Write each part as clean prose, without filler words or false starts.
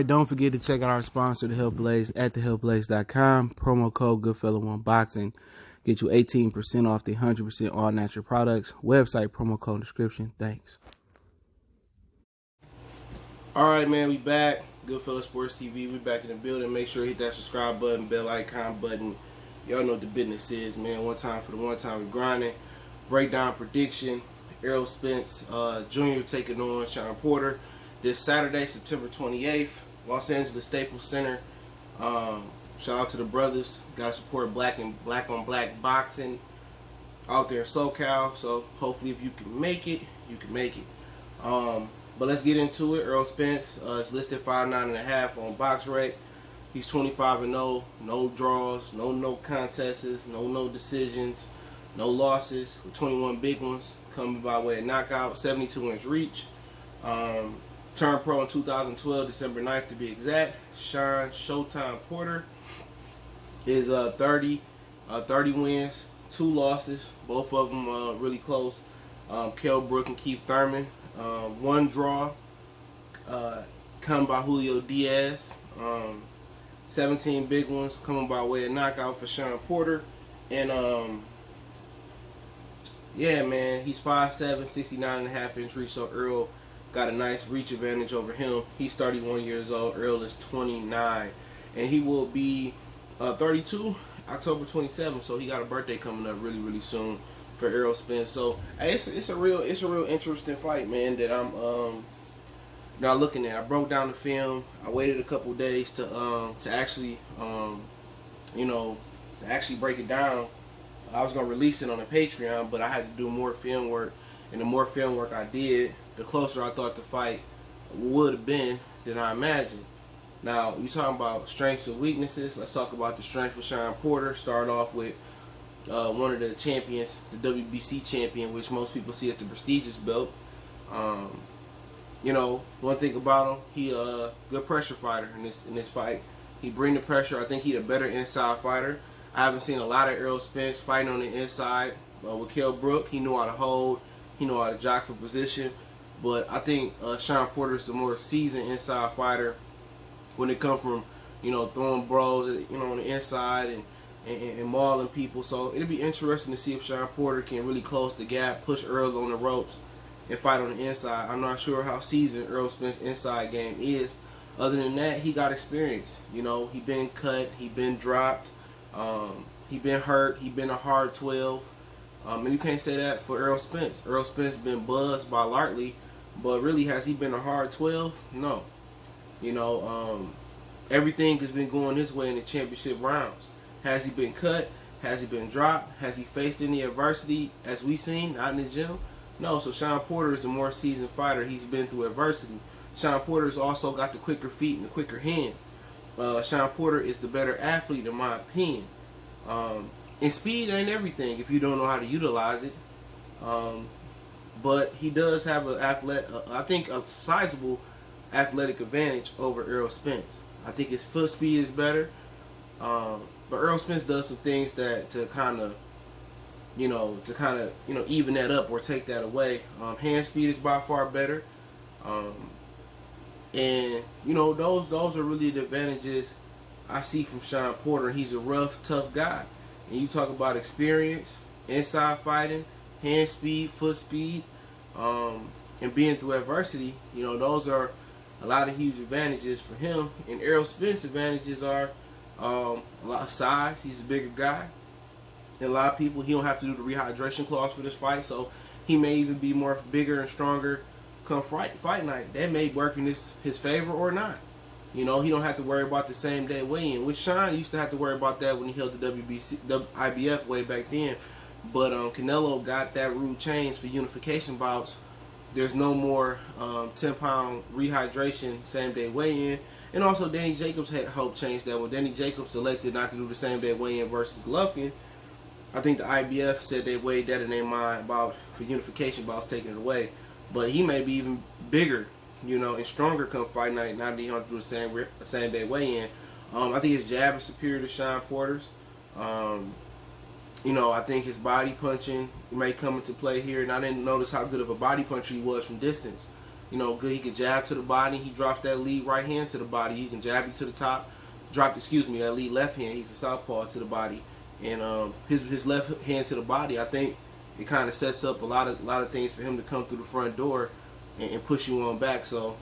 right, don't forget to check out our sponsor, The Health Blaze, at thehealthblaze.com. Promo code GoodFella1Boxing. Get you 18% off the 100% all natural products. Website, promo code, description. Thanks. All right, man, we back. Goodfella Sports TV. We back in the building. Make sure you hit that subscribe button, bell icon button. Y'all know what the business is, man. One time for the one time we grinding. Breakdown prediction. Errol Spence Jr. taking on Shawn Porter this Saturday, September 28th, Los Angeles Staples Center. Shout out to the brothers. Gotta support black on black boxing out there in SoCal. So hopefully, if you can make it, you can make it. But let's get into it. Errol Spence is listed 5'9.5" on BoxRec. He's 25-0, no draws, no contests, no decisions, no losses. With 21 big ones coming by way of knockout, 72-inch reach. Turned pro in 2012, December 9th to be exact. Shawn Showtime Porter is 30 wins, 2 losses, both of them really close. Kell Brook and Keith Thurman. 1 draw, come by Julio Diaz. 17 big ones coming by way of knockout for Shawn Porter. And yeah, man, he's 5'7", 69.5-inch reach, so Errol got a nice reach advantage over him. He's 31 years old. Errol is 29, and he will be 32 October 27th. So he got a birthday coming up really soon for Errol Spence. So hey, it's a real interesting fight, man, that I'm now looking at. I broke down the film. I waited a couple days to actually actually break it down. I was gonna release it on the Patreon, but I had to do more film work, and the more film work I did, the closer I thought the fight would have been than I imagined. Now, you talking about strengths and weaknesses. Let's talk about the strength of Shawn Porter. Start off with one of the champions, the WBC champion, which most people see as the prestigious belt. One thing about him, he a good pressure fighter in this fight. He bring the pressure. I think he's a better inside fighter. I haven't seen a lot of Errol Spence fighting on the inside. With Kell Brook, he knew how to hold. He knew how to jock for position. But I think Shawn Porter is the more seasoned inside fighter when it comes from, throwing bros, on the inside and mauling people. So it'll be interesting to see if Shawn Porter can really close the gap, push Errol on the ropes, and fight on the inside. I'm not sure how seasoned Errol Spence's inside game is. Other than that, he got experience. He been cut, he been dropped, he been hurt, he been a hard 12. And you can't say that for Errol Spence. Errol Spence been buzzed by Lartley, but really, has he been a hard 12? No. Everything has been going his way in the championship rounds. Has he been cut? Has he been dropped? Has he faced any adversity as we seen out in the gym? No. So Shawn Porter is a more seasoned fighter. He's been through adversity. Shawn Porter's also got the quicker feet and the quicker hands. Shawn Porter is the better athlete, in my opinion. And speed ain't everything if you don't know how to utilize it. But he does have a sizable athletic advantage over Errol Spence. I think his foot speed is better. But Errol Spence does some things that to kind of even that up or take that away. Hand speed is by far better. And those are really the advantages I see from Shawn Porter. He's a rough, tough guy. And you talk about experience, inside fighting, hand speed, foot speed, and being through adversity. Those are a lot of huge advantages for him. And Errol Spence's advantages are a lot of size. He's a bigger guy. And a lot of people, he don't have to do the rehydration clause for this fight, so he may even be more bigger and stronger come fight night. That may work in his favor or not. He don't have to worry about the same day weigh-in, which Shawn used to have to worry about that when he held the IBF way back then. But Canelo got that rule changed for unification bouts. There's no more 10-pound rehydration same day weigh-in. And also Danny Jacobs had helped change that. When Danny Jacobs elected not to do the same day weigh-in versus Golovkin, I think the IBF said they weighed that in their mind about for unification bouts taking it away. But he may be even bigger, and stronger come fight night. Now that he don't have to do the same day weigh-in. I think his jab is superior to Shawn Porter's. I think his body punching may come into play here, and I didn't notice how good of a body puncher he was from distance. good. He can jab to the body. He drops that lead right hand to the body. He can jab you to the top. That lead left hand. He's a southpaw to the body, and his left hand to the body. I think it kind of sets up a lot of things for him to come through the front door and push you on back. So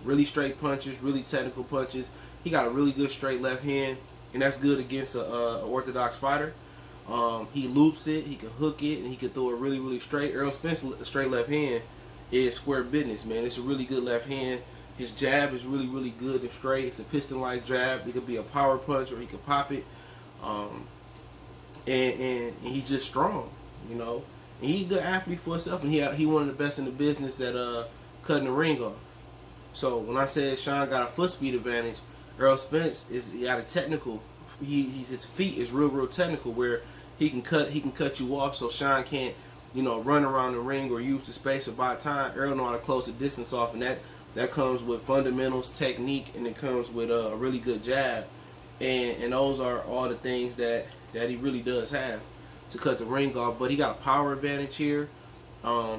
really straight punches, really technical punches. He got a really good straight left hand, and that's good against a orthodox fighter. He loops it, he can hook it, and he can throw it really, really straight. Errol Spence straight left hand is square business, man. It's a really good left hand. His jab is really, really good and straight. It's a piston-like jab. It could be a power punch, or he could pop it. And he's just strong, And he's a good athlete for himself, and he one of the best in the business at cutting the ring off. So when I said Shawn got a foot speed advantage, Errol Spence is got a technical. His feet is real technical, where he can cut you off, so Shawn can't run around the ring or use the space or buy time. Errol know how to close the distance off, and that comes with fundamentals, technique, and it comes with a really good jab, and those are all the things that he really does have to cut the ring off. But he got a power advantage here.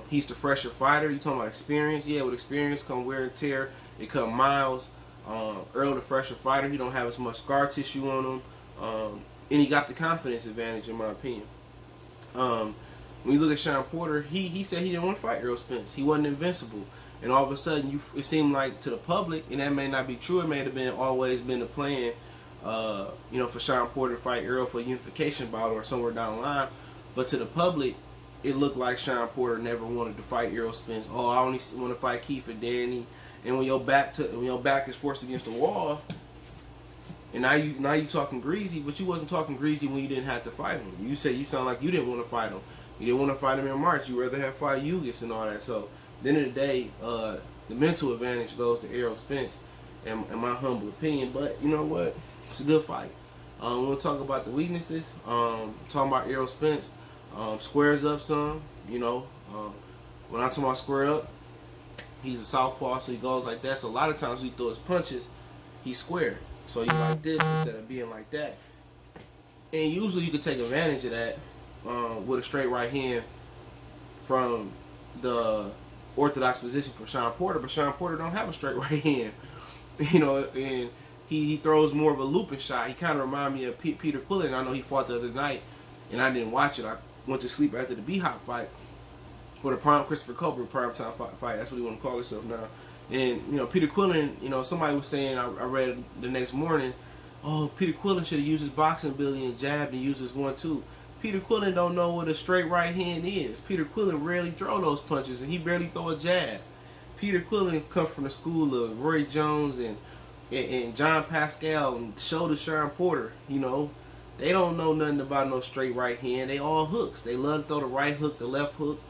He's the fresher fighter. You talking about experience? Yeah, with experience come wear and tear. It come miles. Errol, the fresher fighter, he don't have as much scar tissue on him, and he got the confidence advantage, in my opinion. When you look at Shawn Porter, he said he didn't want to fight Errol Spence. He wasn't invincible, and all of a sudden, it seemed like to the public, and that may not be true. It may have always been the plan, for Shawn Porter to fight Errol for a unification bout or somewhere down the line. But to the public, it looked like Shawn Porter never wanted to fight Errol Spence. Oh, I only want to fight Heath and Danny. And when your back is forced against the wall, and now you talking greasy, but you wasn't talking greasy when you didn't have to fight him. You sound like you didn't want to fight him. You didn't want to fight him in March. You rather have fight Ugas and all that. So at the end of the day, the mental advantage goes to Errol Spence, in my humble opinion. But you know what? It's a good fight. We'll talk about the weaknesses. Talking about Errol Spence, squares up some. When I talk about square up, he's a southpaw, so he goes like that. So a lot of times when he throws punches, he's square. So he's like this instead of being like that. And usually you can take advantage of that with a straight right hand from the orthodox position for Shawn Porter. But Shawn Porter don't have a straight right hand. And he throws more of a looping shot. He kind of reminds me of Peter Quillen. I know he fought the other night, and I didn't watch it. I went to sleep after the B-Hop fight. For the Christopher Colbert primetime fight, that's what he want to call himself now. And Peter Quillen, somebody was saying, I read the next morning, oh, Peter Quillen should have used his boxing ability and jabbed and used his 1-2. Peter Quillen don't know what a straight right hand is. Peter Quillen rarely throw those punches, and he barely throw a jab. Peter Quillen comes from the school of Roy Jones and John Pascal and shoulder Shawn Porter. They don't know nothing about no straight right hand. They all hooks. They love to throw the right hook, the left hook,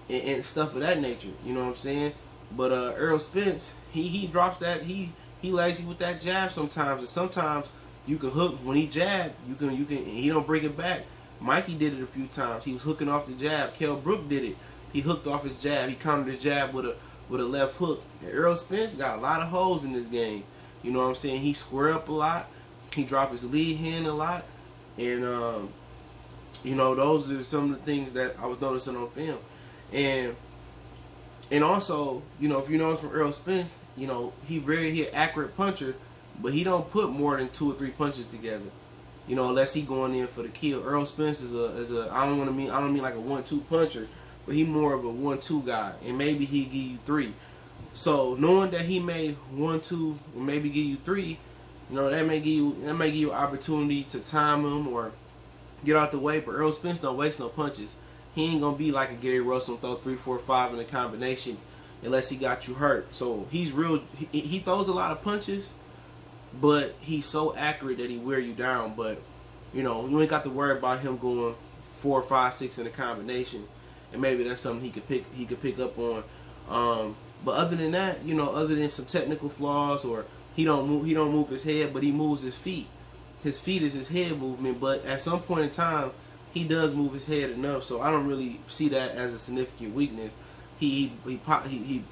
and stuff of that nature. You know what I'm saying? But Errol Spence, he drops that. He lazy with that jab sometimes, and sometimes you can hook when he jab. You can he don't bring it back. Mikey did it a few times. He was hooking off the jab. Kell Brook did it. He hooked off his jab. He countered his jab with a left hook. And Errol Spence got a lot of holes in this game. You know what I'm saying? He square up a lot. He drop his lead hand a lot, and those are some of the things that I was noticing on film. And also, if you notice from Errol Spence, he an accurate puncher, but he don't put more than 2 or 3 punches together. Unless he going in for the kill. Errol Spence is a I don't mean like a 1-2 puncher, but he more of a 1-2 guy, and maybe he give you 3. So knowing that he may 1-2 and maybe give you 3, that may give you opportunity to time him or get out the way. But Errol Spence don't waste no punches. He ain't gonna be like a Gary Russell and throw 3, 4, 5 in a combination unless he got you hurt. So he's real. He throws a lot of punches, but he's so accurate that he wear you down. But you ain't got to worry about him going 4, 5, 6 in a combination, and maybe that's something he could pick up on. But other than that, other than some technical flaws, or he don't move his head, but he moves his feet. His feet is his head movement, but at some point in time, he does move his head enough, so I don't really see that as a significant weakness. He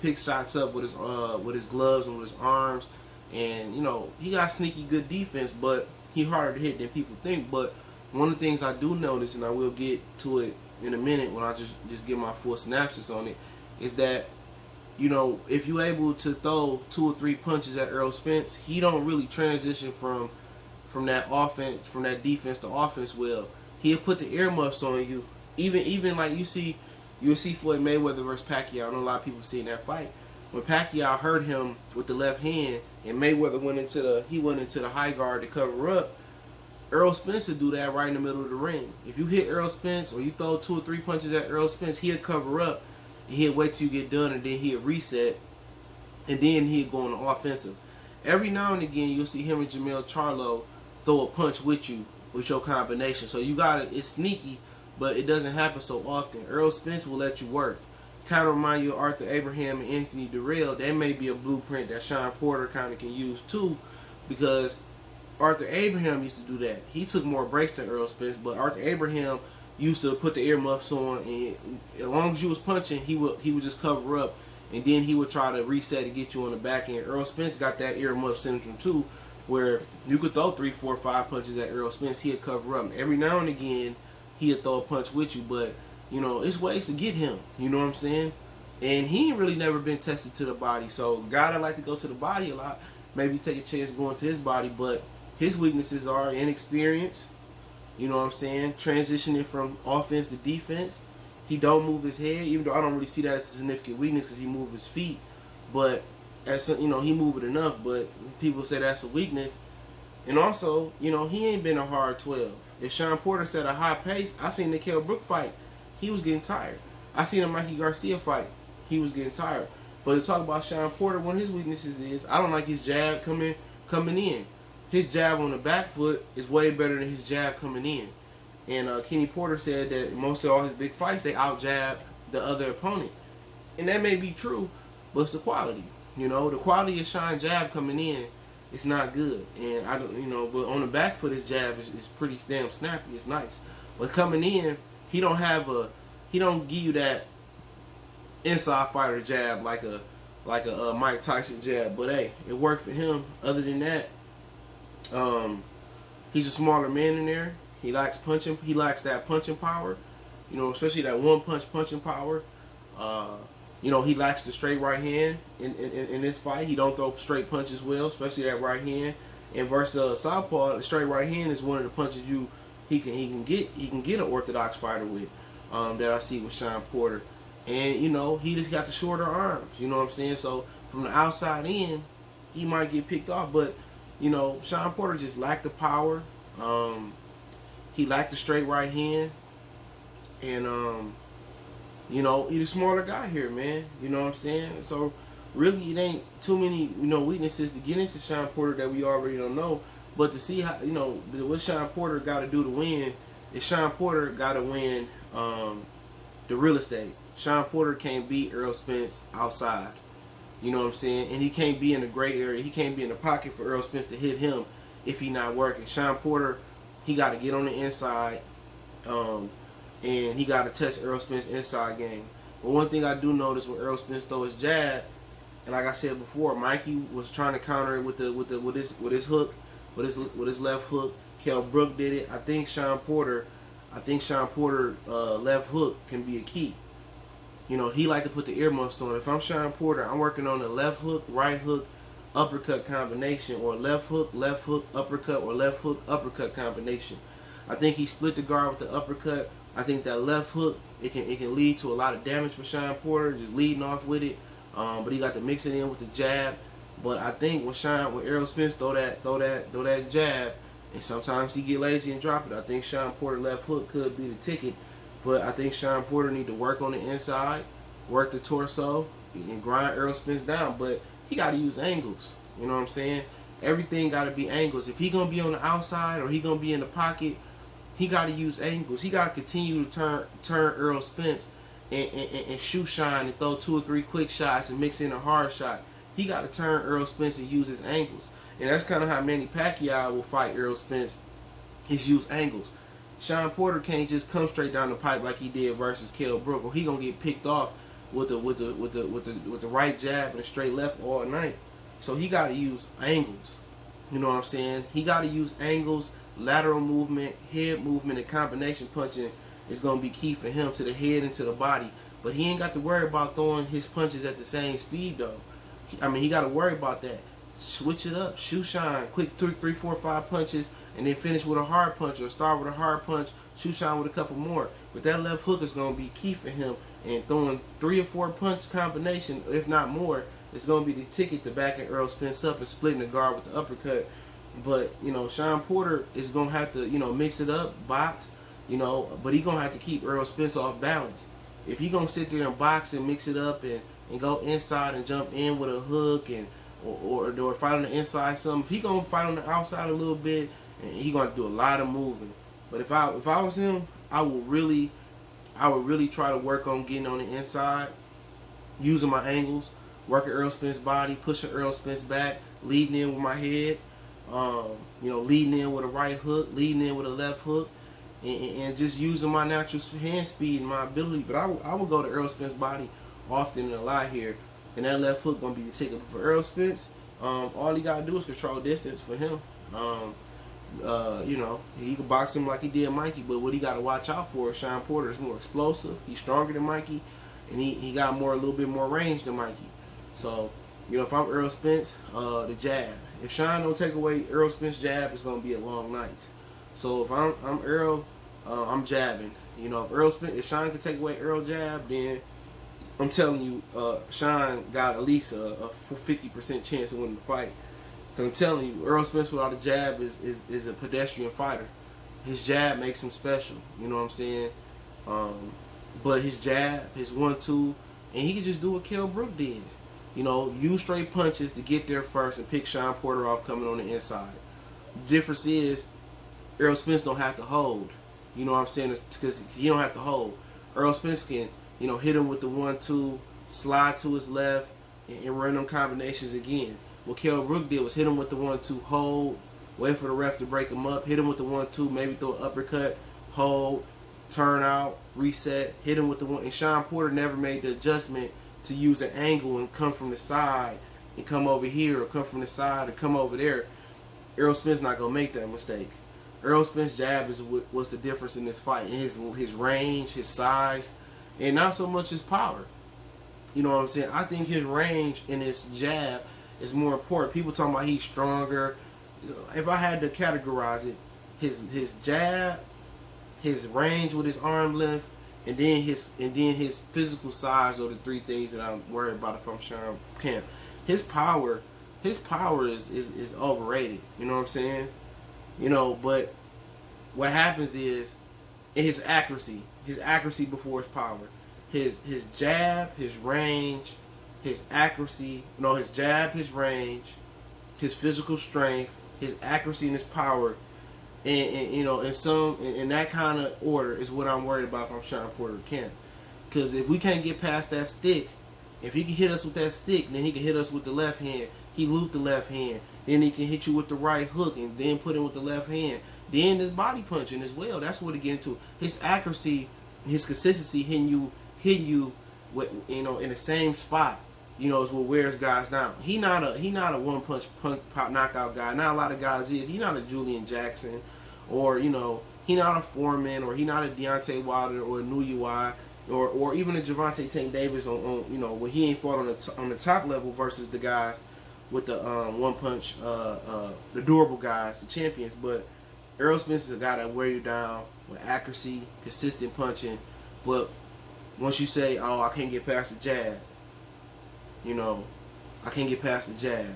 picks shots up with his gloves and with his arms, and he got sneaky good defense, but he harder to hit than people think. But one of the things I do notice, and I will get to it in a minute when I just give my full synopsis on it, is that you know, if you're able to throw 2 or 3 punches at Errol Spence, he don't really transition from that offense, from that defense to offense well. He'll put the earmuffs on you. Even like you'll see Floyd Mayweather versus Pacquiao. I know a lot of people seen that fight. When Pacquiao hurt him with the left hand and Mayweather went into the high guard to cover up, Errol Spence would do that right in the middle of the ring. If you hit Errol Spence or you throw 2 or 3 punches at Errol Spence, he'll cover up and he'll wait till you get done, and then he'll reset, and then he'll go on the offensive. Every now and again, you'll see him and Jamel Charlo throw a punch with you with your combination. So you got it. It's sneaky, but it doesn't happen so often. Errol Spence will let you work. Kind of remind you of Arthur Abraham and Anthony Durrell. That may be a blueprint that Shawn Porter kind of can use too, because Arthur Abraham used to do that. He took more breaks than Errol Spence, but Arthur Abraham used to put the earmuffs on, and as long as you was punching, he would just cover up, and then he would try to reset and get you on the back end. Errol Spence got that earmuff syndrome too, where you could throw 3, 4, 5 punches at Errol Spence, he'd cover up. Every now and again, he'd throw a punch with you, but you know, it's ways to get him. You know what I'm saying? And he ain't really never been tested to the body. So, guy that like to go to the body a lot, maybe take a chance going to his body, but his weaknesses are inexperience. You know what I'm saying? Transitioning from offense to defense. He don't move his head, even though I don't really see that as a significant weakness because he moves his feet. But as you know, he move it enough. But people say that's a weakness. And also, you know, he ain't been a hard 12. If Shawn Porter set a high pace, I seen the Kell Brook fight. He was getting tired. I seen a Mikey Garcia fight. He was getting tired. But to talk about Shawn Porter, one of his weaknesses is I don't like his jab coming in. His jab on the back foot is way better than his jab coming in. And Kenny Porter said that most of all his big fights, they out-jab the other opponent. And that may be true, but it's the quality. You know, the quality of Shawn's jab coming in is not good. And I don't, you know, but on the back foot, his jab is pretty damn snappy. It's nice. But coming in, he don't give you that inside fighter jab like a Mike Tyson jab. But hey, it worked for him. Other than that, he's a smaller man in there. He likes punching. He likes that punching power. You know, especially that one punch punching power. You know, he lacks the straight right hand in this fight. He don't throw straight punches well, especially that right hand. And versus southpaw, the straight right hand is one of the punches he can get an orthodox fighter with. That I see with Shawn Porter. And you know, he just got the shorter arms. You know what I'm saying? So from the outside in, he might get picked off. But you know, Shawn Porter just lacked the power. He lacked the straight right hand. And you know, he's a smaller guy here, man. You know what I'm saying? So really, it ain't too many, you know, weaknesses to get into Shawn Porter that we already don't know. But to see how, you know, what Shawn Porter got to do to win is Shawn Porter got to win the real estate. Shawn Porter can't beat Errol Spence outside. You know what I'm saying? And he can't be in the gray area. He can't be in the pocket for Errol Spence to hit him if he's not working. Shawn Porter, he got to get on the inside. And he got to test Errol Spence's inside game. But one thing I do notice when Errol Spence throw his jab, and like I said before, Mikey was trying to counter it with his hook, with his left hook. Kell Brook did it. I think Shawn Porter left hook can be a key. You know, he like to put the earmuffs on. If I'm Shawn Porter, I'm working on the left hook, right hook, uppercut combination, or left hook, uppercut, or left hook, uppercut combination. I think he split the guard with the uppercut. I think that left hook, it can lead to a lot of damage for Shawn Porter, just leading off with it. But he got to mix it in with the jab. But I think when Errol Spence throw that jab, and sometimes he get lazy and drop it, I think Shawn Porter left hook could be the ticket. But I think Shawn Porter need to work on the inside, work the torso, and grind Errol Spence down. But he got to use angles. You know what I'm saying? Everything got to be angles. If he gonna be on the outside or he gonna be in the pocket, he got to use angles. He got to continue to turn Errol Spence and shoot Shawn and throw 2 or 3 quick shots and mix in a hard shot. He got to turn Errol Spence and use his angles. And that's kind of how Manny Pacquiao will fight Errol Spence, is use angles. Shawn Porter can't just come straight down the pipe like he did versus Kell Brook, or he gonna get picked off with the right jab and a straight left all night. So he got to use angles. You know what I'm saying? He got to use angles. Lateral movement, head movement, and combination punching is going to be key for him to the head and to the body. But he ain't got to worry about throwing his punches at the same speed though. He got to worry about that. Switch it up. Shoot Shawn. Quick 3, 4, 5 punches, and then finish with a hard punch, or start with a hard punch, shoot Shawn with a couple more. But that left hook is going to be key for him, and throwing 3 or 4 punch combination, if not more, is going to be the ticket to backing Errol Spence up and splitting the guard with the uppercut. But, Shawn Porter is going to have to, mix it up, box, but he's going to have to keep Errol Spence off balance. If he's going to sit there and box and mix it up and go inside and jump in with a hook and or fight on the inside something, if he going to fight on the outside a little bit, and he going to do a lot of moving. But if I was him, I would really try to work on getting on the inside, using my angles, working Errol Spence's body, pushing Errol Spence back, leading in with my head, leading in with a right hook, leading in with a left hook, and just using my natural hand speed and my ability. But I would go to Errol Spence's body often and a lot here, and that left hook gonna be the ticket for Errol Spence. All he gotta do is control distance for him. He can box him like he did Mikey, but what he got to watch out for is Shawn Porter is more explosive. He's stronger than Mikey, and he got a little bit more range than Mikey. So, if I'm Errol Spence, the jab. If Shawn don't take away Errol Spence's jab, it's gonna be a long night. So if I'm Errol, I'm jabbing. If Shawn can take away Errol jab, then I'm telling you, Shawn got at least a 50% chance of winning the fight. Because I'm telling you, Errol Spence without a jab is a pedestrian fighter. His jab makes him special. You know what I'm saying? But his jab, his 1-2, and he can just do what Kell Brook did. Use straight punches to get there first and pick Shawn Porter off coming on the inside. The difference is Errol Spence don't have to hold. You know what I'm saying? Because he don't have to hold. Errol Spence can, hit him with the 1-2, slide to his left, and run them combinations again. What Kell Brook did was hit him with the 1-2, hold, wait for the ref to break him up, hit him with the 1-2, maybe throw an uppercut, hold, turn out, reset, hit him with the 1. And Shawn Porter never made the adjustment to use an angle and come from the side and come over here, or come from the side and come over there. Errol Spence not gonna make that mistake. Errol Spence's jab is what's the difference in this fight, and his range, his size, and not so much his power. You know what I'm saying? I think his range and his jab is more important. People talking about he's stronger. If I had to categorize it, his jab, his range with his arm length, and then his physical size are the 3 things that I'm worried about if I'm Shawn Kemp. His power is overrated. You know what I'm saying? But what happens is his accuracy before his power. His jab, his range, his accuracy, his jab, his range, his physical strength, his accuracy and his power, and in that kind of order is what I'm worried about if I'm Shawn Porter Kemp. Because if we can't get past that stick, if he can hit us with that stick, then he can hit us with the left hand. He looped the left hand. Then he can hit you with the right hook and then put in with the left hand. Then his body punching as well. That's what he get into. His accuracy, his consistency hitting you with, in the same spot, is what wears guys down. He not a one punch pop knockout guy. Not a lot of guys is. He not a Julian Jackson, or he not a Foreman, or he not a Deontay Wilder or a Nuyui, or even a Gervonta Tank Davis on when he ain't fought on the top level versus the guys with the one punch, the durable guys, the champions. But Errol Spence is a guy that wear you down with accuracy, consistent punching. But once you say, oh, I can't get past the jab, I can't get past the jab,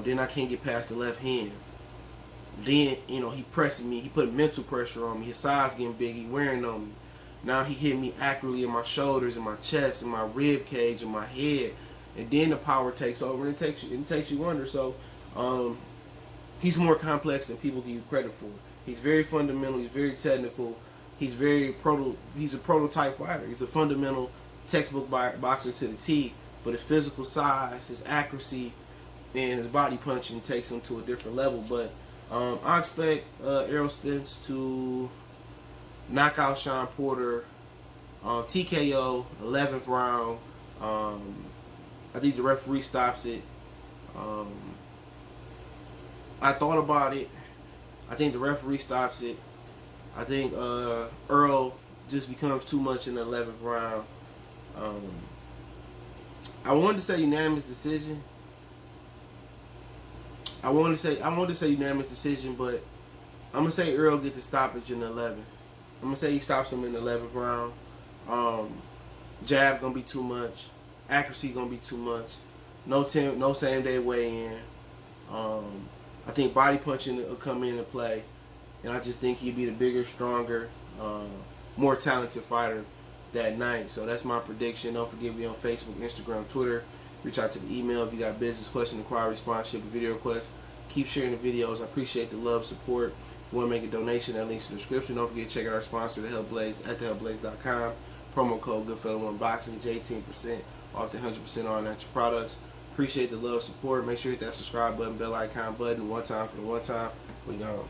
then I can't get past the left hand. Then, he pressing me, he put mental pressure on me, his size getting big, he wearing on me. Now he hit me accurately in my shoulders, in my chest, in my rib cage, in my head. And then the power takes over and it takes you under. So he's more complex than people give you credit for. He's very fundamental, he's very technical, he's a prototype fighter. He's a fundamental textbook boxer to the T, but his physical size, his accuracy, and his body punching takes him to a different level. But I expect Errol Spence to knock out Shawn Porter, TKO, 11th round. I think the referee stops it. I thought about it. I think the referee stops it. I think Errol just becomes too much in the 11th round. I wanted to say unanimous decision. I wanted to say unanimous decision, but I'm gonna say Errol get the stoppage in the 11th. I'm gonna say he stops him in the 11th round. Jab gonna be too much. Accuracy gonna be too much. No same day weigh in. I think body punching will come in and play, and I just think he'd be the bigger, stronger, more talented fighter that night. So that's my prediction. Don't forget me on Facebook, Instagram, Twitter. Reach out to the email if you got business, question, inquiry, sponsorship, video requests. Keep sharing the videos. I appreciate the love, support. If you want to make a donation, that link's in the description. Don't forget to check out our sponsor, The Help Blaze, at thehelpblaze.com. Promo code GoodFella1Boxing, get 18% off the 100% on natural products. Appreciate the love, support. Make sure you hit that subscribe button, bell icon button, one time for the one time. We gone.